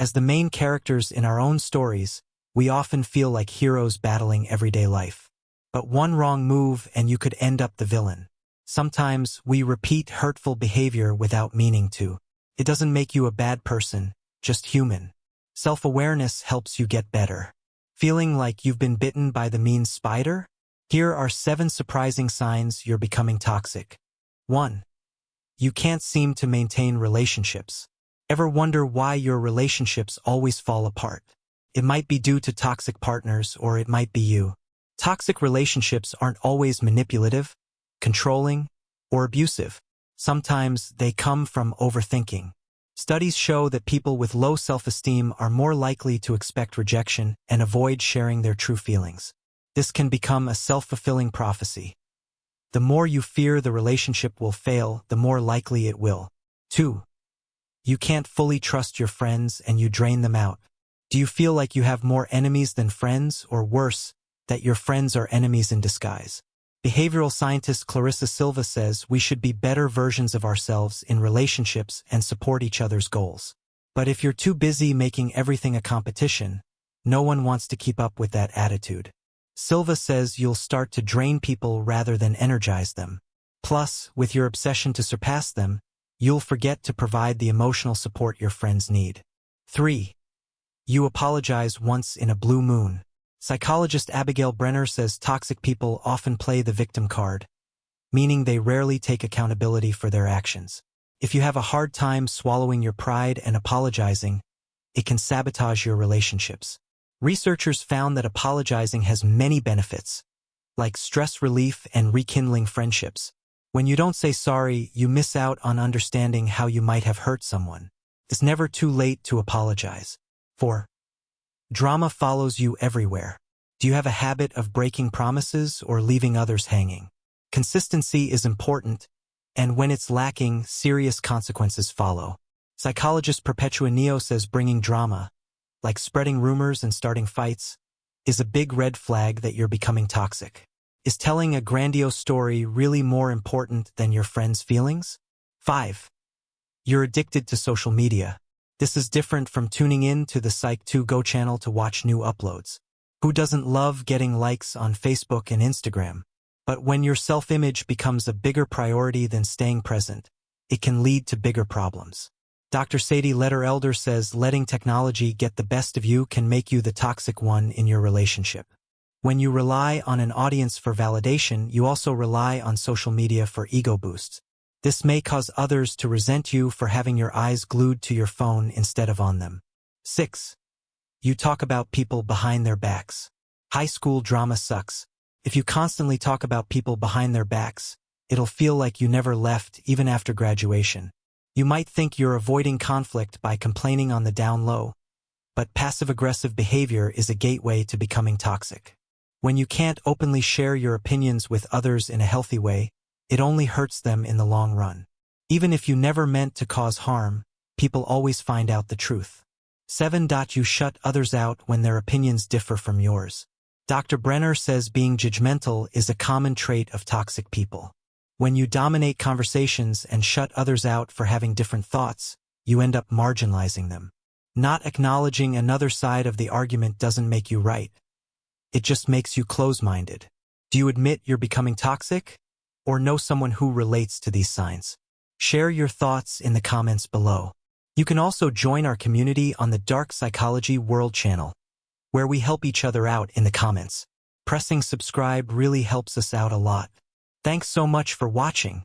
As the main characters in our own stories, we often feel like heroes battling everyday life. But one wrong move and you could end up the villain. Sometimes we repeat hurtful behavior without meaning to. It doesn't make you a bad person, just human. Self-awareness helps you get better. Feeling like you've been bitten by the mean spider? Here are 7 surprising signs you're becoming toxic. 1. You can't seem to maintain relationships. Ever wonder why your relationships always fall apart? It might be due to toxic partners, or it might be you. Toxic relationships aren't always manipulative, controlling, or abusive. Sometimes they come from overthinking. Studies show that people with low self-esteem are more likely to expect rejection and avoid sharing their true feelings. This can become a self-fulfilling prophecy. The more you fear the relationship will fail, the more likely it will. 2. You can't fully trust your friends and you drain them out. Do you feel like you have more enemies than friends, or worse, that your friends are enemies in disguise? Behavioral scientist Clarissa Silva says we should be better versions of ourselves in relationships and support each other's goals. But if you're too busy making everything a competition, no one wants to keep up with that attitude. Silva says you'll start to drain people rather than energize them. Plus, with your obsession to surpass them, you'll forget to provide the emotional support your friends need. 3. You apologize once in a blue moon. Psychologist Abigail Brenner says toxic people often play the victim card, meaning they rarely take accountability for their actions. If you have a hard time swallowing your pride and apologizing, it can sabotage your relationships. Researchers found that apologizing has many benefits, like stress relief and rekindling friendships. When you don't say sorry, you miss out on understanding how you might have hurt someone. It's never too late to apologize. 4. Drama follows you everywhere. Do you have a habit of breaking promises or leaving others hanging? Consistency is important, and when it's lacking, serious consequences follow. Psychologist Perpetua Neo says bringing drama, like spreading rumors and starting fights, is a big red flag that you're becoming toxic. Is telling a grandiose story really more important than your friend's feelings? 5. You're addicted to social media. This is different from tuning in to the Psych2Go channel to watch new uploads. Who doesn't love getting likes on Facebook and Instagram? But when your self-image becomes a bigger priority than staying present, it can lead to bigger problems. Dr. Sadie Letter Elder says letting technology get the best of you can make you the toxic one in your relationship. When you rely on an audience for validation, you also rely on social media for ego boosts. This may cause others to resent you for having your eyes glued to your phone instead of on them. 6. You talk about people behind their backs. High school drama sucks. If you constantly talk about people behind their backs, it'll feel like you never left even after graduation. You might think you're avoiding conflict by complaining on the down low, but passive-aggressive behavior is a gateway to becoming toxic. When you can't openly share your opinions with others in a healthy way, it only hurts them in the long run. Even if you never meant to cause harm, people always find out the truth. 7. You shut others out when their opinions differ from yours. Dr. Brenner says being judgmental is a common trait of toxic people. When you dominate conversations and shut others out for having different thoughts, you end up marginalizing them. Not acknowledging another side of the argument doesn't make you right. It just makes you close-minded. Do you admit you're becoming toxic? Or know someone who relates to these signs? Share your thoughts in the comments below. You can also join our community on the Dark Psychology World channel, where we help each other out in the comments. Pressing subscribe really helps us out a lot. Thanks so much for watching.